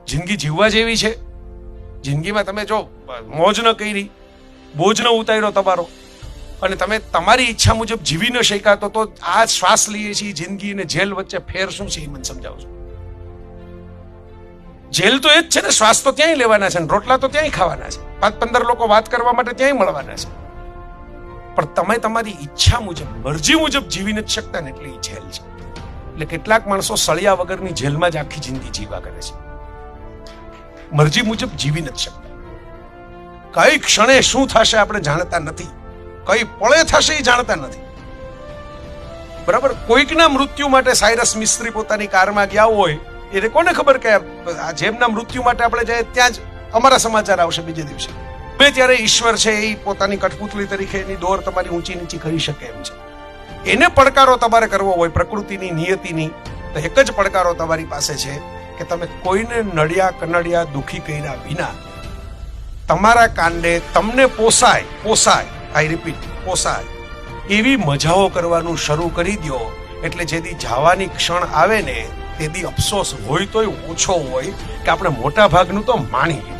જિંદગી જીવવા જેવી છે. જિંદગીમાં તમે જો મોજ ન કરી, બોજ ન ઉતાર્યો તમારો, અને તમે તમારી ઈચ્છા મુજબ જીવી ન શક્યા, તો આ શ્વાસ લઈએ છીએ જિંદગી અને જેલ વચ્ચે ફેર શું છે એ મને સમજાવજો. જેલ તો એ જ છે ને, શ્વાસ તો ત્યાંય લેવાના છે ને રોટલા તો ત્યાંય ખાવાના છે, 5-15 લોકો વાત કરવા માટે ત્યાંય મળવાના છે, પણ તમે તમારી ઈચ્છા મુજબ મરજી મુજબ જીવી નથી શકતા ને, એટલે એ જેલ છે. એટલે કેટલાક માણસો સળિયા વગરની જેલમાં જ આખી જિંદગી જીવા કરે છે, મરજી મુજબ જીવી નથી શકતા. કઈ ક્ષણે શું થશે આપણે જાણતા નથી, કઈ પળે થશે એ જાણતા નથી. બરાબર. કોઈકના મૃત્યુ માટે સાયરસ મિસ્ત્રી પોતાની કારમાં ગયા હોય, એને કોને ખબર કે જેમના મૃત્યુ માટે આપણે જાય ત્યાં જ અમારા સમાચાર આવશે બીજે દિવસે. ત્યારે ઈશ્વર છે એ પોતાની કઠપુતળી તરીકે એની દોર તમારી ઊંચી નીચી કરી શકે એમ છે. એને પડકારો તમારે કરવો હોય પ્રકૃતિની, નિયતિની, તો એક જ પડકારો તમારી પાસે છે કે તમે કોઈને નડ્યા કનડ્યા દુખી કર્યા વિના તમારા કાંડે તમને પોસાય, આઈ રિપીટ, પોસાય એવી મજાઓ કરવાનું શરૂ કરી દો. એટલે જેથી જવાની ક્ષણ આવે ને તેથી અફસોસ હોય તોય ઓછો હોય કે આપણે મોટા ભાગનું તો માણી લીધું.